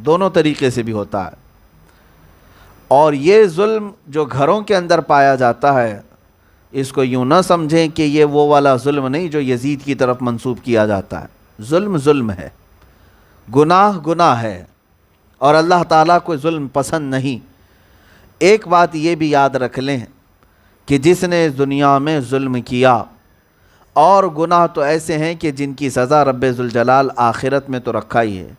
دونوں طریقے سے بھی ہوتا ہے۔ اور یہ ظلم جو گھروں کے اندر پایا جاتا ہے، اس کو یوں نہ سمجھیں کہ یہ وہ والا ظلم نہیں جو یزید کی طرف منسوب کیا جاتا ہے۔ ظلم ظلم ہے، گناہ گناہ ہے، اور اللہ تعالیٰ کو ظلم پسند نہیں۔ ایک بات یہ بھی یاد رکھ لیں کہ جس نے دنیا میں ظلم کیا، اور گناہ تو ایسے ہیں کہ جن کی سزا رب ذوالجلال آخرت میں تو رکھا ہی ہے،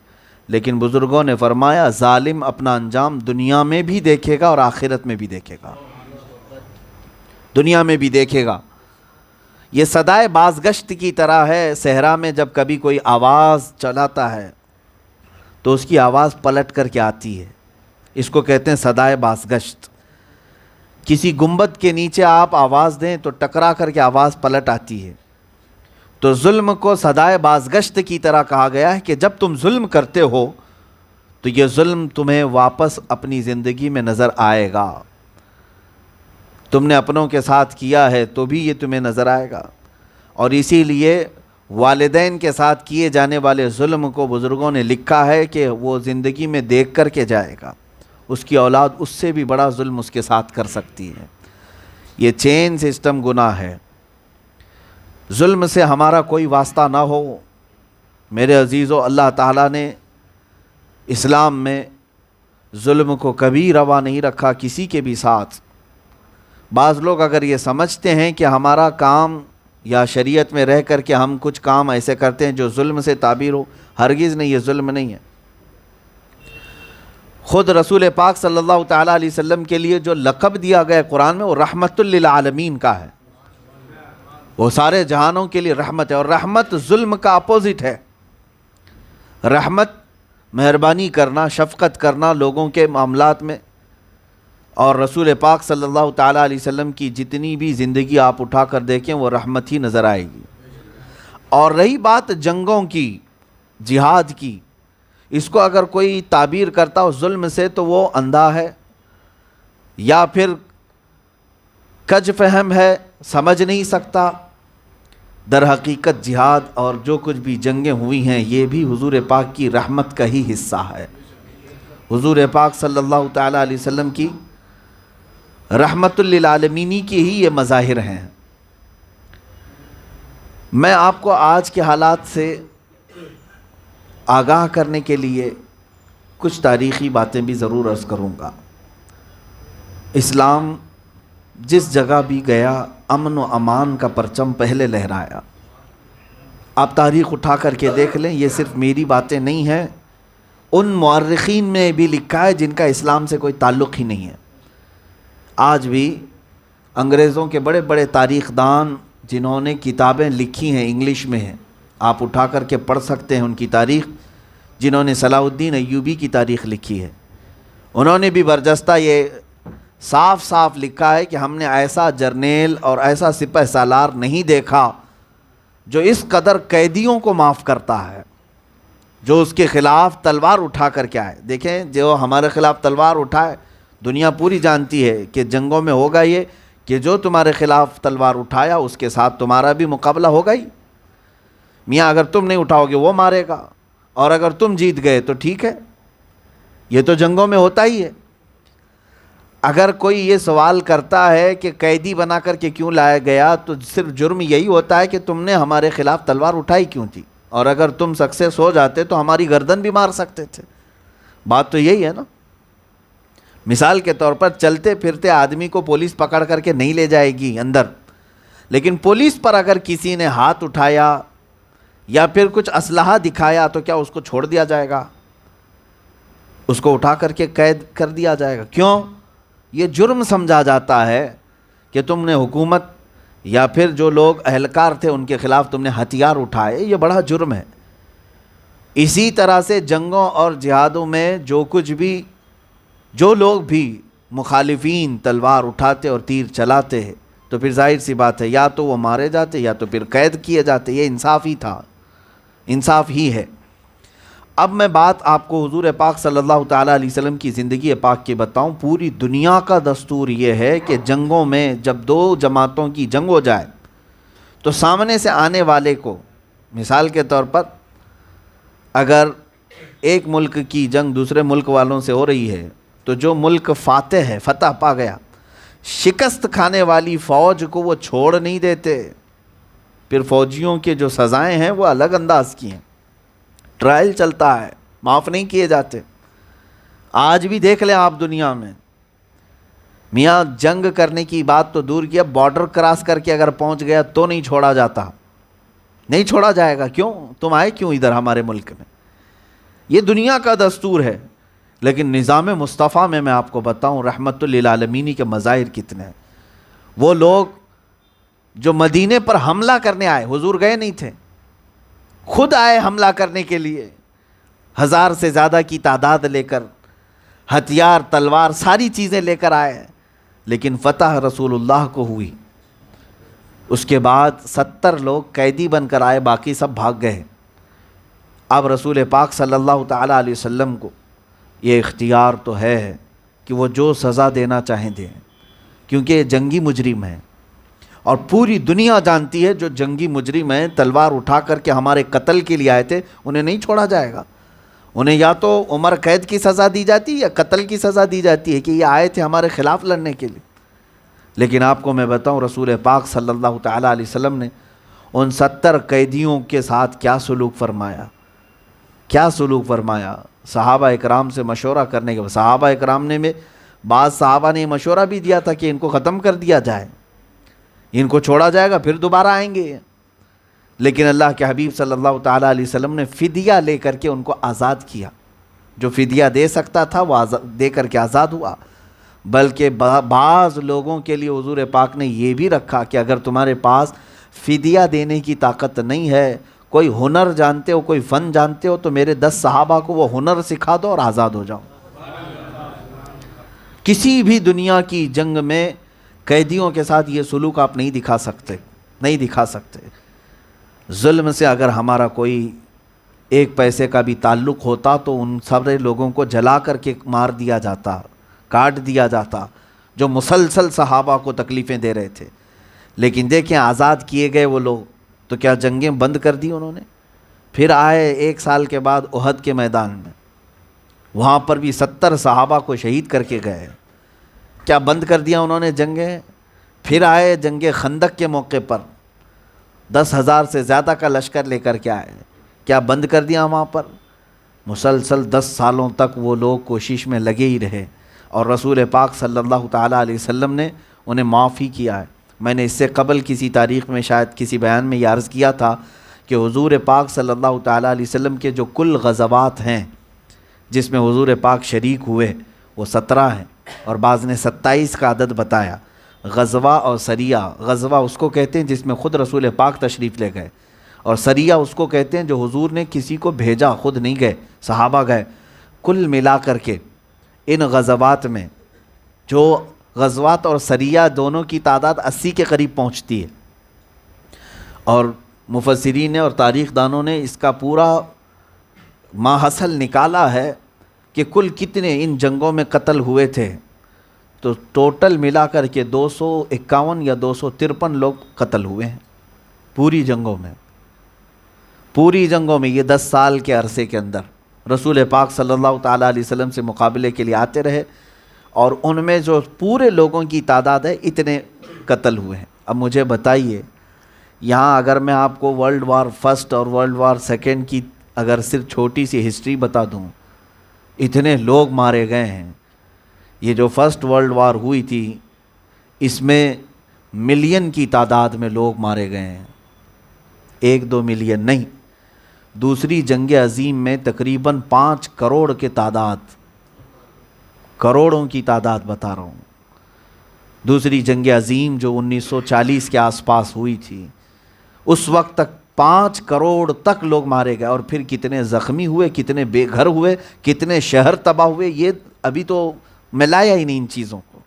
لیکن بزرگوں نے فرمایا ظالم اپنا انجام دنیا میں بھی دیکھے گا اور آخرت میں بھی دیکھے گا۔ دنیا میں بھی دیکھے گا۔ یہ صدائے بازگشت کی طرح ہے، صحرا میں جب کبھی کوئی آواز چلاتا ہے تو اس کی آواز پلٹ کر کے آتی ہے، اس کو کہتے ہیں صدائے بازگشت۔ کسی گنبد کے نیچے آپ آواز دیں تو ٹکرا کر کے آواز پلٹ آتی ہے۔ تو ظلم کو صدائے بازگشت کی طرح کہا گیا ہے کہ جب تم ظلم کرتے ہو تو یہ ظلم تمہیں واپس اپنی زندگی میں نظر آئے گا۔ تم نے اپنوں کے ساتھ کیا ہے تو بھی یہ تمہیں نظر آئے گا، اور اسی لیے والدین کے ساتھ کیے جانے والے ظلم کو بزرگوں نے لکھا ہے کہ وہ زندگی میں دیکھ کر کے جائے گا، اس کی اولاد اس سے بھی بڑا ظلم اس کے ساتھ کر سکتی ہے۔ یہ چین سسٹم گناہ ہے۔ ظلم سے ہمارا کوئی واسطہ نہ ہو۔ میرے عزیزو، اللہ تعالیٰ نے اسلام میں ظلم کو کبھی روا نہیں رکھا کسی کے بھی ساتھ۔ بعض لوگ اگر یہ سمجھتے ہیں کہ ہمارا کام یا شریعت میں رہ کر کے ہم کچھ کام ایسے کرتے ہیں جو ظلم سے تعبیر ہو، ہرگز نہیں، یہ ظلم نہیں ہے۔ خود رسول پاک صلی اللہ تعالیٰ علیہ وسلم کے لیے جو لقب دیا گیا قرآن میں، وہ رحمت للعالمین کا ہے۔ وہ سارے جہانوں کے لیے رحمت ہے، اور رحمت ظلم کا اپوزٹ ہے۔ رحمت مہربانی کرنا، شفقت کرنا لوگوں کے معاملات میں، اور رسول پاک صلی اللہ تعالیٰ علیہ وسلم کی جتنی بھی زندگی آپ اٹھا کر دیکھیں وہ رحمت ہی نظر آئے گی۔ اور رہی بات جنگوں کی، جہاد کی، اس کو اگر کوئی تعبیر کرتا ہو ظلم سے تو وہ اندھا ہے، یا پھر کج فہم ہے، سمجھ نہیں سکتا۔ در حقیقت جہاد اور جو کچھ بھی جنگیں ہوئی ہیں یہ بھی حضور پاک کی رحمت کا ہی حصہ ہے۔ حضور پاک صلی اللہ تعالیٰ علیہ وسلم کی رحمت للعالمینی کی ہی یہ مظاہر ہیں۔ میں آپ کو آج کے حالات سے آگاہ کرنے کے لیے کچھ تاریخی باتیں بھی ضرور عرض کروں گا۔ اسلام جس جگہ بھی گیا امن و امان کا پرچم پہلے لہرایا۔ آپ تاریخ اٹھا کر کے دیکھ لیں، یہ صرف میری باتیں نہیں ہیں، ان مورخین میں بھی لکھا ہے جن کا اسلام سے کوئی تعلق ہی نہیں ہے۔ آج بھی انگریزوں کے بڑے بڑے تاریخ دان جنہوں نے کتابیں لکھی ہیں، انگلش میں ہیں، آپ اٹھا کر کے پڑھ سکتے ہیں ان کی تاریخ۔ جنہوں نے صلاح الدین ایوبی کی تاریخ لکھی ہے، انہوں نے بھی برجستہ یہ صاف صاف لکھا ہے کہ ہم نے ایسا جرنیل اور ایسا سپہ سالار نہیں دیکھا جو اس قدر قیدیوں کو معاف کرتا ہے، جو اس کے خلاف تلوار اٹھا کر کے آئے۔ دیکھیں، جو ہمارے خلاف تلوار اٹھائے، دنیا پوری جانتی ہے کہ جنگوں میں ہوگا یہ کہ جو تمہارے خلاف تلوار اٹھایا اس کے ساتھ تمہارا بھی مقابلہ ہوگا ہی۔ میاں اگر تم نہیں اٹھاؤ گے وہ مارے گا، اور اگر تم جیت گئے تو ٹھیک ہے۔ یہ تو جنگوں میں ہوتا ہی ہے۔ اگر کوئی یہ سوال کرتا ہے کہ قیدی بنا کر کے کیوں لایا گیا، تو صرف جرم یہی ہوتا ہے کہ تم نے ہمارے خلاف تلوار اٹھائی کیوں تھی، اور اگر تم سکسیس ہو جاتے تو ہماری گردن بھی مار سکتے تھے۔ بات تو یہی ہے نا۔ مثال کے طور پر چلتے پھرتے آدمی کو پولیس پکڑ کر کے نہیں لے جائے گی اندر، لیکن پولیس پر اگر کسی نے ہاتھ اٹھایا یا پھر کچھ اسلحہ دکھایا تو کیا اس کو چھوڑ دیا جائے گا؟ اس کو اٹھا کر کے قید کر دیا جائے گا۔ کیوں؟ یہ جرم سمجھا جاتا ہے کہ تم نے حکومت یا پھر جو لوگ اہلکار تھے ان کے خلاف تم نے ہتھیار اٹھائے، یہ بڑا جرم ہے۔ اسی طرح سے جنگوں اور جہادوں میں جو لوگ بھی مخالفین تلوار اٹھاتے اور تیر چلاتے ہیں تو پھر ظاہر سی بات ہے یا تو وہ مارے جاتے یا تو پھر قید کیے جاتے۔ یہ انصاف ہی تھا، انصاف ہی ہے۔ اب میں بات آپ کو حضور پاک صلی اللہ تعالیٰ علیہ وسلم کی زندگی پاک کی بتاؤں۔ پوری دنیا کا دستور یہ ہے کہ جنگوں میں جب دو جماعتوں کی جنگ ہو جائے تو سامنے سے آنے والے کو، مثال کے طور پر اگر ایک ملک کی جنگ دوسرے ملک والوں سے ہو رہی ہے تو جو ملک فاتح ہے، فتح پا گیا، شکست کھانے والی فوج کو وہ چھوڑ نہیں دیتے. پھر فوجیوں کے جو سزائیں ہیں وہ الگ انداز کی ہیں، ٹرائل چلتا ہے، معاف نہیں کیے جاتے. آج بھی دیکھ لیں آپ دنیا میں، میاں جنگ کرنے کی بات تو دور کیا، بارڈر کراس کر کے اگر پہنچ گیا تو نہیں چھوڑا جاتا، نہیں چھوڑا جائے گا. کیوں؟ تم آئے کیوں ادھر ہمارے ملک میں؟ یہ دنیا کا دستور ہے. لیکن نظام مصطفیٰ میں آپ کو بتاؤں رحمت للعالمین کے مظاہر کتنے ہیں. وہ لوگ جو مدینے پر حملہ کرنے آئے، حضور گئے نہیں تھے، خود آئے حملہ کرنے کے لیے، 1000 سے زیادہ کی تعداد لے کر، ہتھیار، تلوار، ساری چیزیں لے کر آئے. لیکن فتح رسول اللہ کو ہوئی. اس کے بعد 70 لوگ قیدی بن کر آئے، باقی سب بھاگ گئے. اب رسول پاک صلی اللہ تعالیٰ علیہ وسلم کو یہ اختیار تو ہے کہ وہ جو سزا دینا چاہیں دیں، کیونکہ یہ جنگی مجرم ہیں اور پوری دنیا جانتی ہے جو جنگی مجرم ہیں تلوار اٹھا کر کے ہمارے قتل کے لیے آئے تھے، انہیں نہیں چھوڑا جائے گا. انہیں یا تو عمر قید کی سزا دی جاتی یا قتل کی سزا دی جاتی ہے کہ یہ آئے تھے ہمارے خلاف لڑنے کے لیے. لیکن آپ کو میں بتاؤں رسول پاک صلی اللہ تعالیٰ علیہ وسلم نے ان 70 قیدیوں کے ساتھ کیا سلوک فرمایا، کیا سلوک فرمایا. صحابہ اکرام سے مشورہ کرنے کے بعد، صحابہ اکرام نے میں بعض صحابہ نے مشورہ بھی دیا تھا کہ ان کو ختم کر دیا جائے، ان کو چھوڑا جائے گا پھر دوبارہ آئیں گے. لیکن اللہ کے حبیب صلی اللہ تعالیٰ علیہ وسلم نے فدیہ لے کر کے ان کو آزاد کیا. جو فدیہ دے سکتا تھا وہ دے کر کے آزاد ہوا. بلکہ بعض لوگوں کے لیے حضور پاک نے یہ بھی رکھا کہ اگر تمہارے پاس فدیہ دینے کی طاقت نہیں ہے، کوئی ہنر جانتے ہو، کوئی فن جانتے ہو، تو میرے 10 صحابہ کو وہ ہنر سکھا دو اور آزاد ہو جاؤ. کسی بھی دنیا کی جنگ میں قیدیوں کے ساتھ یہ سلوک آپ نہیں دکھا سکتے، نہیں دکھا سکتے. ظلم سے اگر ہمارا کوئی ایک پیسے کا بھی تعلق ہوتا تو ان سارے لوگوں کو جلا کر کے مار دیا جاتا، کاٹ دیا جاتا، جو مسلسل صحابہ کو تکلیفیں دے رہے تھے. لیکن دیکھیں آزاد کیے گئے وہ لوگ تو کیا جنگیں بند کر دی انہوں نے. پھر آئے 1 سال کے بعد احد کے میدان میں، وہاں پر بھی 70 صحابہ کو شہید کر کے گئے. کیا بند کر دیا انہوں نے جنگیں؟ پھر آئے جنگ خندق کے موقع پر 10,000 سے زیادہ کا لشکر لے کر کے آئے. کیا بند کر دیا وہاں پر؟ مسلسل 10 سالوں تک وہ لوگ کوشش میں لگے ہی رہے اور رسول پاک صلی اللہ تعالیٰ علیہ وسلم نے انہیں معاف ہی کیا ہے. میں نے اس سے قبل کسی تاریخ میں شاید کسی بیان میں یہ عرض کیا تھا کہ حضور پاک صلی اللہ تعالیٰ علیہ وسلم کے جو کل غزوات ہیں جس میں حضور پاک شریک ہوئے وہ 17 ہیں، اور بعض نے 27 کا عدد بتایا. غزوہ اور سریہ، غزوہ اس کو کہتے ہیں جس میں خود رسول پاک تشریف لے گئے، اور سریہ اس کو کہتے ہیں جو حضور نے کسی کو بھیجا، خود نہیں گئے، صحابہ گئے. کل ملا کر کے ان غزوات میں جو غزوات اور سریہ دونوں کی تعداد 80 کے قریب پہنچتی ہے. اور مفسرین اور تاریخ دانوں نے اس کا پورا ماحصل نکالا ہے کہ کل کتنے ان جنگوں میں قتل ہوئے تھے. تو ٹوٹل ملا کر کے 251 یا 253 لوگ قتل ہوئے ہیں پوری جنگوں میں. پوری جنگوں میں یہ 10 سال کے عرصے کے اندر رسول پاک صلی اللہ تعالیٰ علیہ وسلم سے مقابلے کے لیے آتے رہے، اور ان میں جو پورے لوگوں کی تعداد ہے اتنے قتل ہوئے ہیں. اب مجھے بتائیے یہاں اگر میں آپ کو ورلڈ وار فرسٹ اور ورلڈ وار سیکنڈ کی اگر صرف چھوٹی سی ہسٹری بتا دوں، اتنے لوگ مارے گئے ہیں. یہ جو فرسٹ ورلڈ وار ہوئی تھی اس میں ملین کی تعداد میں لوگ مارے گئے ہیں، 1-2 ملین نہیں. دوسری جنگ عظیم میں تقریباً 5 کروڑ کے تعداد، کروڑوں کی تعداد بتا رہا ہوں. دوسری جنگ عظیم جو 1940 کے آس پاس ہوئی تھی اس وقت تک 5 کروڑ تک لوگ مارے گئے. اور پھر کتنے زخمی ہوئے، کتنے بے گھر ہوئے، کتنے شہر تباہ ہوئے، یہ ابھی تو ملایا ہی نہیں ان چیزوں کو.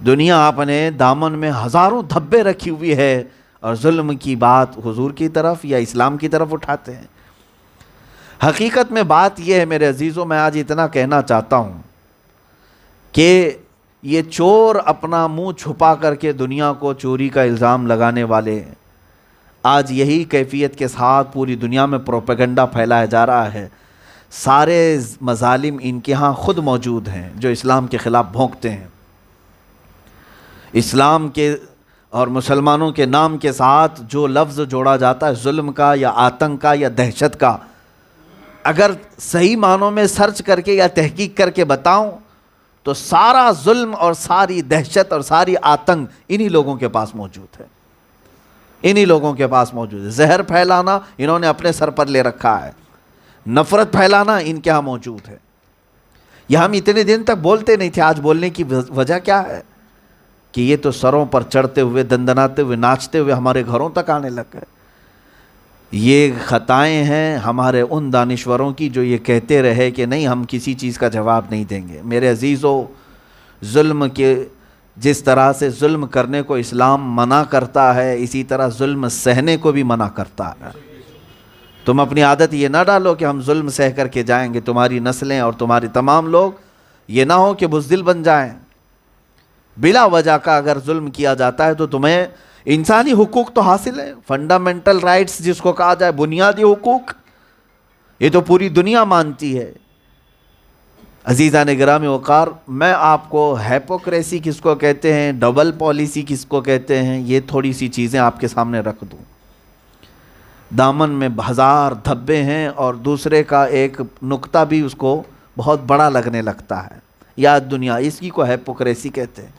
دنیا اپنے دامن میں ہزاروں دھبے رکھی ہوئی ہے اور ظلم کی بات حضور کی طرف یا اسلام کی طرف اٹھاتے ہیں. حقیقت میں بات یہ ہے میرے عزیزوں، میں آج اتنا کہنا چاہتا ہوں کہ یہ چور اپنا منہ چھپا کر کے دنیا کو چوری کا الزام لگانے والے، آج یہی کیفیت کے ساتھ پوری دنیا میں پروپیگنڈا پھیلایا جا رہا ہے. سارے مظالم ان کے ہاں خود موجود ہیں جو اسلام کے خلاف بھونکتے ہیں. اسلام کے اور مسلمانوں کے نام کے ساتھ جو لفظ جوڑا جاتا ہے ظلم کا یا آتنک کا یا دہشت کا، اگر صحیح معنوں میں سرچ کر کے یا تحقیق کر کے بتاؤں تو سارا ظلم اور ساری دہشت اور ساری آتنک انہی لوگوں کے پاس موجود ہے. انہی لوگوں کے پاس موجود ہے. زہر پھیلانا انہوں نے اپنے سر پر لے رکھا ہے، نفرت پھیلانا ان کے ہاں موجود ہے. یہ ہم اتنے دن تک بولتے نہیں تھے، آج بولنے کی وجہ کیا ہے کہ یہ تو سروں پر چڑھتے ہوئے، دندناتے ہوئے، ناچتے ہوئے ہمارے گھروں تک آنے لگ گئے. یہ خطائیں ہیں ہمارے ان دانشوروں کی جو یہ کہتے رہے کہ نہیں ہم کسی چیز کا جواب نہیں دیں گے. میرے عزیزو، ظلم کے جس طرح سے ظلم کرنے کو اسلام منع کرتا ہے، اسی طرح ظلم سہنے کو بھی منع کرتا ہے. تم اپنی عادت یہ نہ ڈالو کہ ہم ظلم سہ کر کے جائیں گے، تمہاری نسلیں اور تمہاری تمام لوگ یہ نہ ہو کہ بزدل بن جائیں. بلا وجہ کا اگر ظلم کیا جاتا ہے تو تمہیں انسانی حقوق تو حاصل ہے، فنڈامنٹل رائٹس جس کو کہا جائے، بنیادی حقوق، یہ تو پوری دنیا مانتی ہے. عزیزان گرامی وقار، میں آپ کو ہیپوکریسی کس کو کہتے ہیں، ڈبل پالیسی کس کو کہتے ہیں، یہ تھوڑی سی چیزیں آپ کے سامنے رکھ دوں. دامن میں ہزار دھبے ہیں اور دوسرے کا ایک نقطہ بھی اس کو بہت بڑا لگنے لگتا ہے. یاد دنیا، اسی کو ہیپوکریسی کہتے ہیں،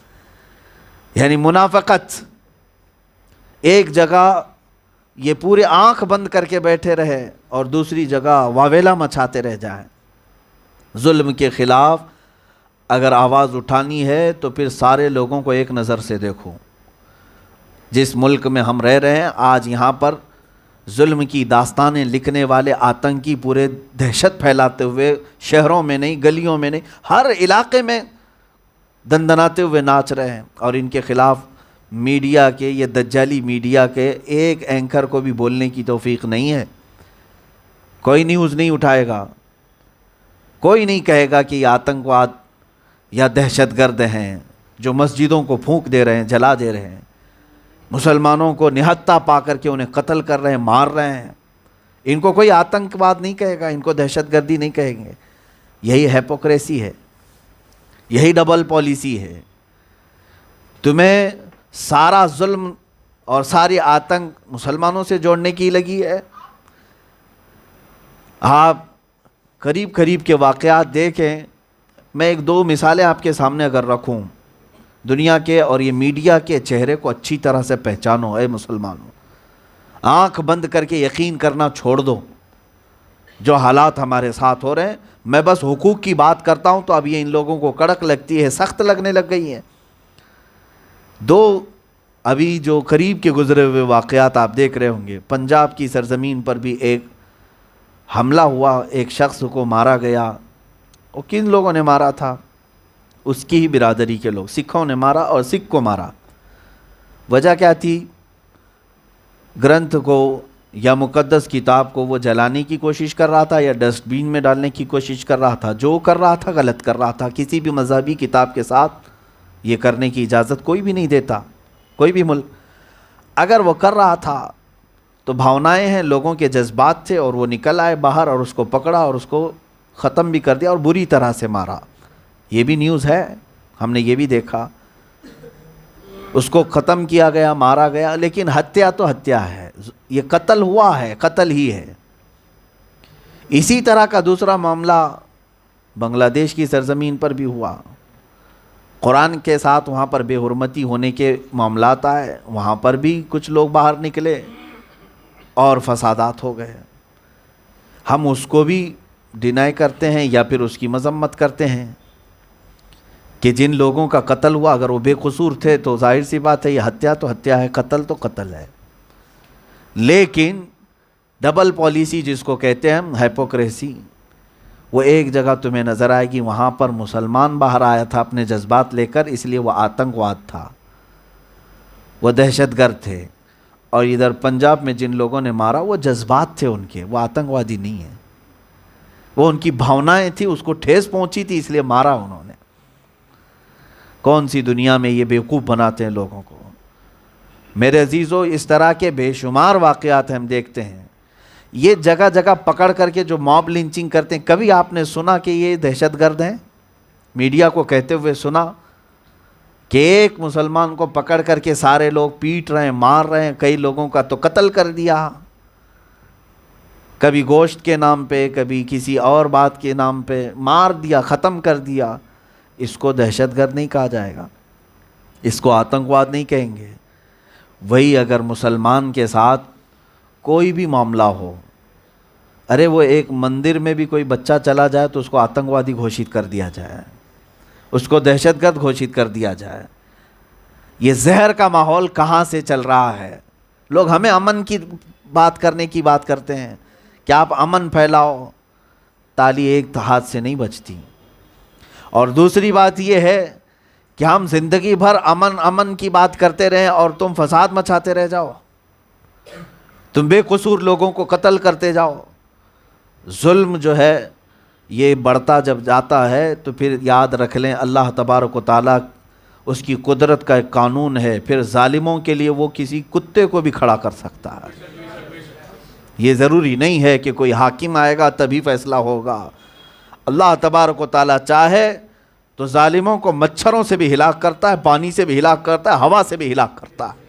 یعنی منافقت. ایک جگہ یہ پورے آنکھ بند کر کے بیٹھے رہے اور دوسری جگہ واویلا مچاتے رہ جائیں. ظلم کے خلاف اگر آواز اٹھانی ہے تو پھر سارے لوگوں کو ایک نظر سے دیکھو. جس ملک میں ہم رہ رہے ہیں آج، یہاں پر ظلم کی داستانیں لکھنے والے آتنکی پورے دہشت پھیلاتے ہوئے شہروں میں نہیں، گلیوں میں نہیں، ہر علاقے میں دندناتے ہوئے ناچ رہے ہیں. اور ان کے خلاف میڈیا کے، یہ دجالی میڈیا کے ایک اینکر کو بھی بولنے کی توفیق نہیں ہے. کوئی نیوز نہیں اٹھائے گا، کوئی نہیں کہے گا کہ یہ آتنکواد یا دہشت گرد ہیں جو مسجدوں کو پھونک دے رہے ہیں، جلا دے رہے ہیں، مسلمانوں کو نہتہ پا کر کے انہیں قتل کر رہے ہیں، مار رہے ہیں. ان کو کوئی آتنکواد نہیں کہے گا، ان کو دہشت گردی نہیں کہیں گے. یہی ہیپوکریسی ہے، یہی ڈبل پالیسی ہے. تمہیں سارا ظلم اور ساری آتنک مسلمانوں سے جوڑنے کی لگی ہے. آپ قریب قریب کے واقعات دیکھیں. میں ایک دو مثالیں آپ کے سامنے اگر رکھوں دنیا کے، اور یہ میڈیا کے چہرے کو اچھی طرح سے پہچانو. اے مسلمانوں، آنکھ بند کر کے یقین کرنا چھوڑ دو جو حالات ہمارے ساتھ ہو رہے ہیں. میں بس حقوق کی بات کرتا ہوں تو اب یہ ان لوگوں کو کڑک لگتی ہے، سخت لگنے لگ گئی ہے. دو ابھی جو قریب کے گزرے ہوئے واقعات آپ دیکھ رہے ہوں گے. پنجاب کی سرزمین پر بھی ایک حملہ ہوا، ایک شخص کو مارا گیا. وہ کن لوگوں نے مارا تھا؟ اس کی ہی برادری کے لوگ، سکھوں نے مارا اور سکھ کو مارا. وجہ کیا تھی؟ گرنتھ کو یا مقدس کتاب کو وہ جلانے کی کوشش کر رہا تھا یا ڈسٹ بین میں ڈالنے کی کوشش کر رہا تھا. جو کر رہا تھا غلط کر رہا تھا. کسی بھی مذہبی کتاب کے ساتھ یہ کرنے کی اجازت کوئی بھی نہیں دیتا، کوئی بھی ملک. اگر وہ کر رہا تھا تو بھاونائیں ہیں، لوگوں کے جذبات تھے، اور وہ نکل آئے باہر اور اس کو پکڑا اور اس کو ختم بھی کر دیا اور بری طرح سے مارا. یہ بھی نیوز ہے، ہم نے یہ بھی دیکھا. اس کو ختم کیا گیا، مارا گیا. لیکن ہتیا تو ہتیا ہے، یہ قتل ہوا ہے، قتل ہی ہے. اسی طرح کا دوسرا معاملہ بنگلہ دیش کی سرزمین پر بھی ہوا. قرآن کے ساتھ وہاں پر بے حرمتی ہونے کے معاملات آئے، وہاں پر بھی کچھ لوگ باہر نکلے اور فسادات ہو گئے. ہم اس کو بھی ڈینائی کرتے ہیں یا پھر اس کی مذمت کرتے ہیں کہ جن لوگوں کا قتل ہوا اگر وہ بے قصور تھے تو ظاہر سی بات ہے یہ ہتیا تو ہتیا ہے، قتل تو قتل ہے. لیکن ڈبل پالیسی جس کو کہتے ہیں ہم، ہیپوکریسی، وہ ایک جگہ تمہیں نظر آئے گی. وہاں پر مسلمان باہر آیا تھا اپنے جذبات لے کر، اس لیے وہ آتنکواد تھا، وہ دہشت گرد تھے. اور ادھر پنجاب میں جن لوگوں نے مارا وہ جذبات تھے ان کے، وہ آتنکوادی نہیں ہیں. وہ ان کی بھاونائیں تھی، اس کو ٹھیس پہنچی تھی اس لیے مارا انہوں نے. کون سی دنیا میں یہ بیوقوف بناتے ہیں لوگوں کو. میرے عزیزو، اس طرح کے بے شمار واقعات ہم دیکھتے ہیں. یہ جگہ جگہ پکڑ کر کے جو موب لنچنگ کرتے ہیں، کبھی آپ نے سنا کہ یہ دہشت گرد ہیں؟ میڈیا کو کہتے ہوئے سنا کہ ایک مسلمان کو پکڑ کر کے سارے لوگ پیٹ رہے ہیں، مار رہے ہیں، کئی لوگوں کا تو قتل کر دیا، کبھی گوشت کے نام پہ، کبھی کسی اور بات کے نام پہ مار دیا، ختم کر دیا. اس کو دہشت گرد نہیں کہا جائے گا، اس کو آتنکواد نہیں کہیں گے. وہی اگر مسلمان کے ساتھ کوئی بھی معاملہ ہو، ارے وہ ایک مندر میں بھی کوئی بچہ چلا جائے تو اس کو آتنکوادی گھوشت کر دیا جائے، اس کو دہشت گرد گھوشت کر دیا جائے. یہ زہر کا ماحول کہاں سے چل رہا ہے؟ لوگ ہمیں امن کی بات کرنے کی بات کرتے ہیں کہ آپ امن پھیلاؤ، تالی ایک ہاتھ سے نہیں بجتی. اور دوسری بات یہ ہے کہ ہم زندگی بھر امن کی بات کرتے رہیں اور تم فساد مچاتے رہ جاؤ، تم بے قصور لوگوں کو قتل کرتے جاؤ. ظلم جو ہے یہ بڑھتا جب جاتا ہے تو پھر یاد رکھ لیں اللہ تبارک و تعالیٰ اس کی قدرت کا ایک قانون ہے، پھر ظالموں کے لیے وہ کسی کتے کو بھی کھڑا کر سکتا ہے. یہ ضروری نہیں ہے کہ کوئی حاکم آئے گا تبھی فیصلہ ہوگا. اللہ تبارک و تعالیٰ چاہے تو ظالموں کو مچھروں سے بھی ہلاک کرتا ہے، پانی سے بھی ہلاک کرتا ہے، ہوا سے بھی ہلاک کرتا ہے.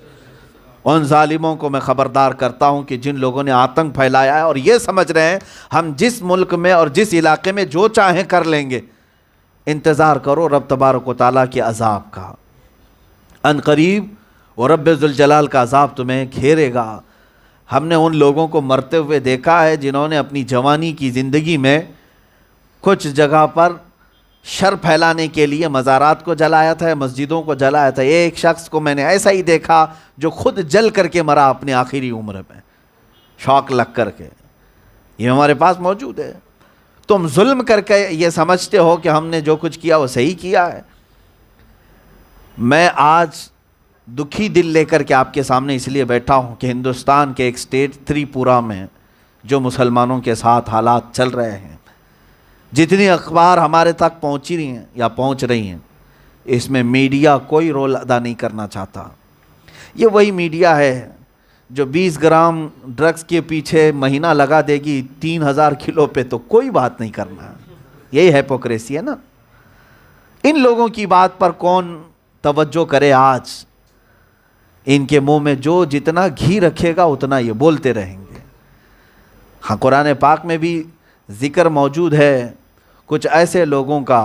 ان ظالموں کو میں خبردار کرتا ہوں کہ جن لوگوں نے آتنک پھیلایا ہے اور یہ سمجھ رہے ہیں ہم جس ملک میں اور جس علاقے میں جو چاہیں کر لیں گے، انتظار کرو رب تبارک و تعالیٰ کے عذاب کا. ان قریب وہ رب ذوالجلال کا عذاب تمہیں گھیرے گا. ہم نے ان لوگوں کو مرتے ہوئے دیکھا ہے جنہوں نے اپنی جوانی کی زندگی میں کچھ جگہ پر شر پھیلانے کے لیے مزارات کو جلایا تھا، مسجدوں کو جلایا تھا. ایک شخص کو میں نے ایسا ہی دیکھا جو خود جل کر کے مرا اپنی آخری عمر میں، شوق لگ کر کے. یہ ہمارے پاس موجود ہے. تم ظلم کر کے یہ سمجھتے ہو کہ ہم نے جو کچھ کیا وہ صحیح کیا ہے. میں آج دکھی دل لے کر کے آپ کے سامنے اس لیے بیٹھا ہوں کہ ہندوستان کے ایک اسٹیٹ تریپورہ میں جو مسلمانوں کے ساتھ حالات چل رہے ہیں، جتنی اخبار ہمارے تک پہنچی رہی ہیں یا پہنچ رہی ہیں، اس میں میڈیا کوئی رول ادا نہیں کرنا چاہتا. یہ وہی میڈیا ہے جو 20 گرام ڈرگز کے پیچھے مہینہ لگا دے گی 3000 کلو پہ تو کوئی بات نہیں کرنا. یہی ہیپوکریسی ہے نا. ان لوگوں کی بات پر کون توجہ کرے؟ آج ان کے منہ میں جو جتنا گھی رکھے گا اتنا یہ بولتے رہیں گے. ہاں قرآن پاک میں بھی ذکر موجود ہے کچھ ایسے لوگوں کا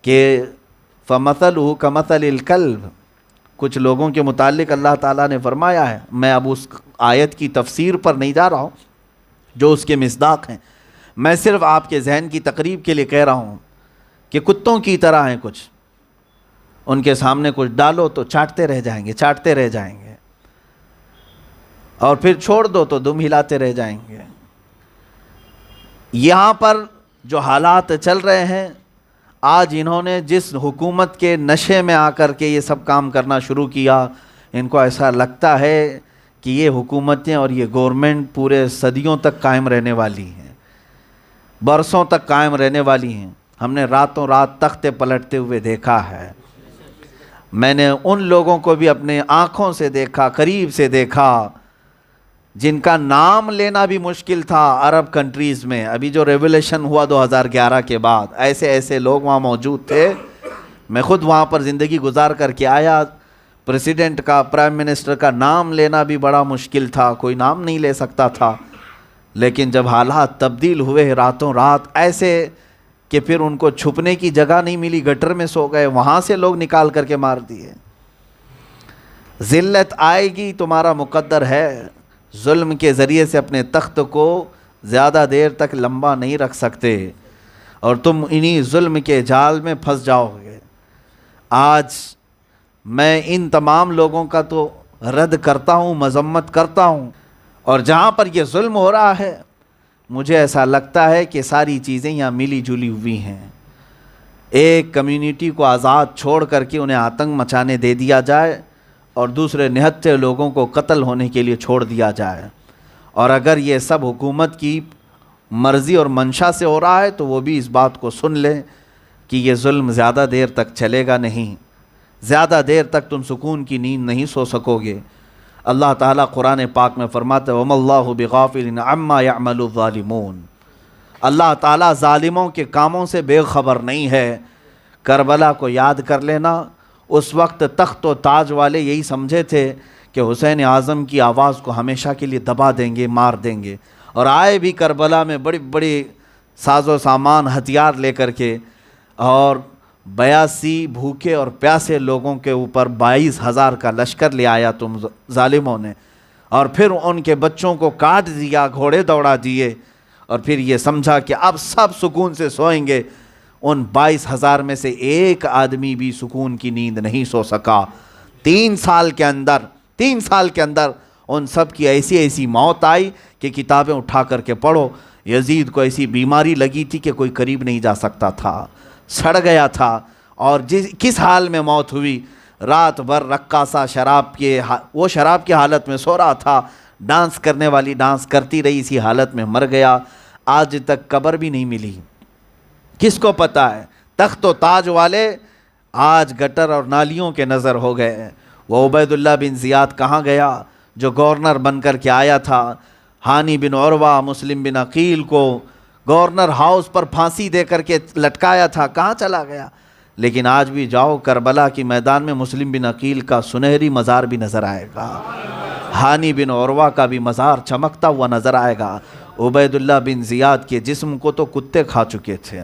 کہ فَمَثَلُهُ كَمَثَلِ الْكَلْبِ، کچھ لوگوں کے متعلق اللہ تعالیٰ نے فرمایا ہے. میں اب اس آیت کی تفسیر پر نہیں جا رہا ہوں جو اس کے مصداق ہیں، میں صرف آپ کے ذہن کی تقریب کے لیے کہہ رہا ہوں کہ کتوں کی طرح ہیں کچھ. ان کے سامنے کچھ ڈالو تو چاٹتے رہ جائیں گے، چاٹتے رہ جائیں گے، اور پھر چھوڑ دو تو دم ہلاتے رہ جائیں گے. یہاں پر جو حالات چل رہے ہیں آج، انہوں نے جس حکومت کے نشے میں آ کر کے یہ سب کام کرنا شروع کیا، ان کو ایسا لگتا ہے کہ یہ حکومتیں اور یہ گورنمنٹ پورے صدیوں تک قائم رہنے والی ہیں، برسوں تک قائم رہنے والی ہیں. ہم نے راتوں رات تختے پلٹتے ہوئے دیکھا ہے. میں نے ان لوگوں کو بھی اپنے آنکھوں سے دیکھا، قریب سے دیکھا، جن کا نام لینا بھی مشکل تھا عرب کنٹریز میں. ابھی جو ریولیوشن ہوا 2011 کے بعد، ایسے ایسے لوگ وہاں موجود تھے. میں خود وہاں پر زندگی گزار کر کے آیا. پریزیڈنٹ کا، پرائم منسٹر کا نام لینا بھی بڑا مشکل تھا، کوئی نام نہیں لے سکتا تھا. لیکن جب حالات تبدیل ہوئے راتوں رات ایسے کہ پھر ان کو چھپنے کی جگہ نہیں ملی، گٹر میں سو گئے، وہاں سے لوگ نکال کر کے مار دیے. ذلت آئے گی، تمہارا مقدر ہے. ظلم کے ذریعے سے اپنے تخت کو زیادہ دیر تک لمبا نہیں رکھ سکتے اور تم انہی ظلم کے جال میں پھنس جاؤ گے. آج میں ان تمام لوگوں کا تو رد کرتا ہوں، مذمت کرتا ہوں، اور جہاں پر یہ ظلم ہو رہا ہے مجھے ایسا لگتا ہے کہ ساری چیزیں یہاں ملی جلی ہوئی ہیں. ایک کمیونٹی کو آزاد چھوڑ کر کے انہیں آتنک مچانے دے دیا جائے اور دوسرے نہتے لوگوں کو قتل ہونے کے لیے چھوڑ دیا جائے. اور اگر یہ سب حکومت کی مرضی اور منشا سے ہو رہا ہے تو وہ بھی اس بات کو سن لیں کہ یہ ظلم زیادہ دیر تک چلے گا نہیں، زیادہ دیر تک تم سکون کی نیند نہیں سو سکو گے. اللہ تعالیٰ قرآن پاک میں فرماتے ہیں وَمَا اللَّهُ بِغَافِلٍ عَمَّا يَعْمَلُ الظَّالِمُونَ، اللہ تعالیٰ ظالموں کے کاموں سے بے خبر نہیں ہے۔ کربلا کو یاد کر لینا، اس وقت تخت و تاج والے یہی سمجھے تھے کہ حسین اعظم کی آواز کو ہمیشہ کے لیے دبا دیں گے، مار دیں گے، اور آئے بھی کربلا میں بڑی بڑی ساز و سامان ہتھیار لے کر کے، اور 82 بھوکے اور پیاسے لوگوں کے اوپر 22,000 کا لشکر لے آیا تم ظالموں نے، اور پھر ان کے بچوں کو کاٹ دیا، گھوڑے دوڑا دیے، اور پھر یہ سمجھا کہ اب سب سکون سے سوئیں گے۔ ان 22,000 میں سے ایک آدمی بھی سکون کی نیند نہیں سو سکا۔ 3 سال کے اندر ان سب کی ایسی ایسی موت آئی کہ کتابیں اٹھا کر کے پڑھو، یزید کو ایسی بیماری لگی تھی کہ کوئی قریب نہیں جا سکتا تھا، سڑ گیا تھا، اور کس حال میں موت ہوئی، رات بھر رقاصہ وہ شراب کی حالت میں سو رہا تھا، ڈانس کرنے والی ڈانس کرتی رہی، اسی حالت میں مر گیا، آج تک قبر بھی نہیں ملی۔ کس کو پتہ ہے؟ تخت و تاج والے آج گٹر اور نالیوں کے نظر ہو گئے۔ وہ عبید اللہ بن زیاد کہاں گیا جو گورنر بن کر کے آیا تھا؟ ہانی بن عروہ مسلم بن عقیل کو گورنر ہاؤس پر پھانسی دے کر کے لٹکایا تھا، کہاں چلا گیا؟ لیکن آج بھی جاؤ کربلا کی میدان میں مسلم بن عقیل کا سنہری مزار بھی نظر آئے گا، ہانی بن عروہ کا بھی مزار چمکتا ہوا نظر آئے گا۔ عبید اللہ بن زیاد کے جسم کو تو کتے کھا چکے تھے،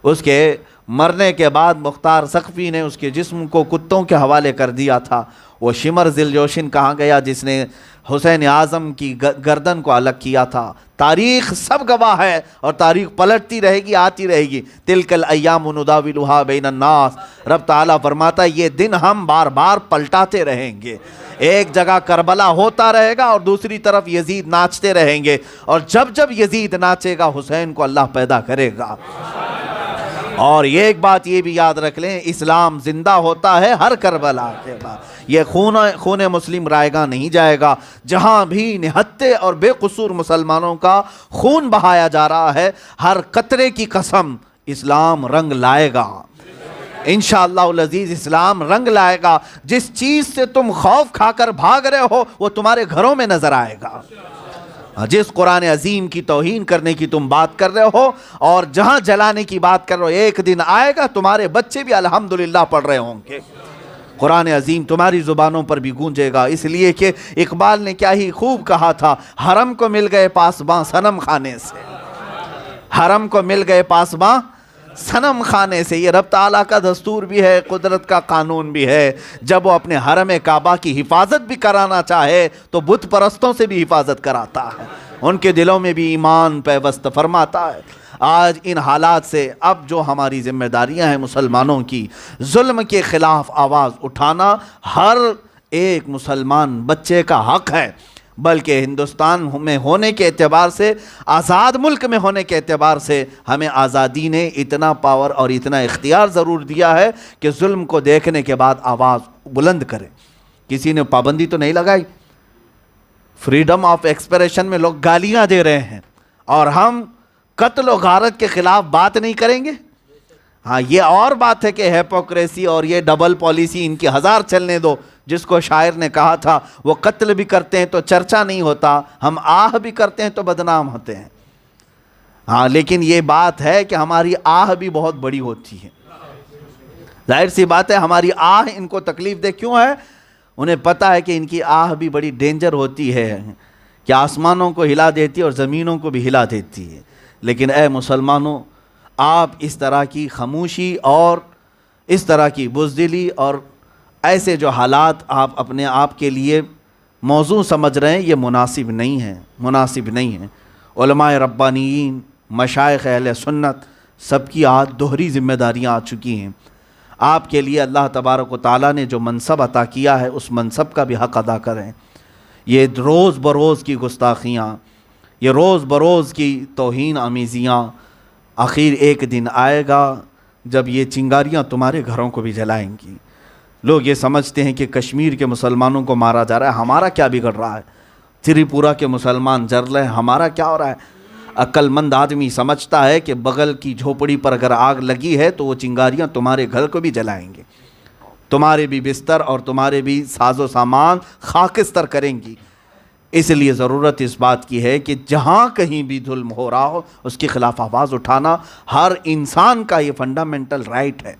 اس کے مرنے کے بعد مختار ثقفی نے اس کے جسم کو کتوں کے حوالے کر دیا تھا۔ وہ شمر ذی الجوشن کہاں گیا جس نے حسین اعظم کی گردن کو الگ کیا تھا؟ تاریخ سب گواہ ہے، اور تاریخ پلٹتی رہے گی، آتی رہے گی۔ تلک الایام نداولھا بین الناس، رب تعالیٰ فرماتا ہے یہ دن ہم بار بار پلٹاتے رہیں گے۔ ایک جگہ کربلا ہوتا رہے گا اور دوسری طرف یزید ناچتے رہیں گے، اور جب جب یزید ناچے گا حسین کو اللہ پیدا کرے گا۔ اور ایک بات یہ بھی یاد رکھ لیں، اسلام زندہ ہوتا ہے ہر کربلا کے بعد، یہ خون مسلم رائے گا نہیں جائے گا۔ جہاں بھی نہتے اور بے قصور مسلمانوں کا خون بہایا جا رہا ہے، ہر قطرے کی قسم اسلام رنگ لائے گا، انشاءاللہ العزیز اسلام رنگ لائے گا۔ جس چیز سے تم خوف کھا کر بھاگ رہے ہو وہ تمہارے گھروں میں نظر آئے گا۔ جس قرآن عظیم کی توہین کرنے کی تم بات کر رہے ہو اور جہاں جلانے کی بات کر رہے ہو، ایک دن آئے گا تمہارے بچے بھی الحمدللہ پڑھ رہے ہوں گے، قرآن عظیم تمہاری زبانوں پر بھی گونجے گا۔ اس لیے کہ اقبال نے کیا ہی خوب کہا تھا، حرم کو مل گئے پاسباں صنم خانے سے، حرم کو مل گئے پاسباں صنم خانے سے۔ یہ رب تعالیٰ کا دستور بھی ہے، قدرت کا قانون بھی ہے۔ جب وہ اپنے حرم کعبہ کی حفاظت بھی کرانا چاہے تو بت پرستوں سے بھی حفاظت کراتا ہے، ان کے دلوں میں بھی ایمان پیوست فرماتا ہے۔ آج ان حالات سے اب جو ہماری ذمہ داریاں ہیں مسلمانوں کی، ظلم کے خلاف آواز اٹھانا ہر ایک مسلمان بچے کا حق ہے، بلکہ ہندوستان میں ہونے کے اعتبار سے، آزاد ملک میں ہونے کے اعتبار سے ہمیں آزادی نے اتنا پاور اور اتنا اختیار ضرور دیا ہے کہ ظلم کو دیکھنے کے بعد آواز بلند کرے۔ کسی نے پابندی تو نہیں لگائی، فریڈم آف ایکسپریشن میں لوگ گالیاں دے رہے ہیں اور ہم قتل و غارت کے خلاف بات نہیں کریں گے؟ ہاں، یہ اور بات ہے کہ ہیپوکریسی اور یہ ڈبل پالیسی ان کی 1000 چلنے دو۔ جس کو شاعر نے کہا تھا، وہ قتل بھی کرتے ہیں تو چرچا نہیں ہوتا، ہم آہ بھی کرتے ہیں تو بدنام ہوتے ہیں۔ ہاں، لیکن یہ بات ہے کہ ہماری آہ بھی بہت بڑی ہوتی ہے۔ ظاہر سی بات ہے ہماری آہ ان کو تکلیف دے کیوں ہے؟ انہیں پتہ ہے کہ ان کی آہ بھی بڑی ڈینجر ہوتی ہے، کہ آسمانوں کو ہلا دیتی ہے اور زمینوں کو بھی ہلا دیتی ہے۔ لیکن اے مسلمانوں، آپ اس طرح کی خاموشی اور اس طرح کی بزدلی اور ایسے جو حالات آپ اپنے آپ کے لیے موضوع سمجھ رہے ہیں، یہ مناسب نہیں ہیں۔ علماء ربانیین، مشائخ اہل سنت، سب کی آج دوہری ذمہ داریاں آ چکی ہیں۔ آپ کے لیے اللہ تبارک و تعالیٰ نے جو منصب عطا کیا ہے اس منصب کا بھی حق ادا کریں۔ یہ روز بروز کی گستاخیاں، یہ روز بروز کی توہین آمیزیاں، آخر ایک دن آئے گا جب یہ چنگاریاں تمہارے گھروں کو بھی جلائیں گی۔ لوگ یہ سمجھتے ہیں کہ کشمیر کے مسلمانوں کو مارا جا رہا ہے، ہمارا کیا بگڑ رہا ہے؟ تریپورہ کے مسلمان جل رہے ہیں، ہمارا کیا ہو رہا ہے؟ عقل مند آدمی سمجھتا ہے کہ بغل کی جھوپڑی پر اگر آگ لگی ہے تو وہ چنگاریاں تمہارے گھر کو بھی جلائیں گے۔ تمہارے بھی بستر اور تمہارے بھی ساز و سامان خاکستر کریں گی۔ اس لیے ضرورت اس بات کی ہے کہ جہاں کہیں بھی ظلم ہو رہا ہو اس کے خلاف آواز اٹھانا ہر انسان کا یہ فنڈامنٹل رائٹ ہے۔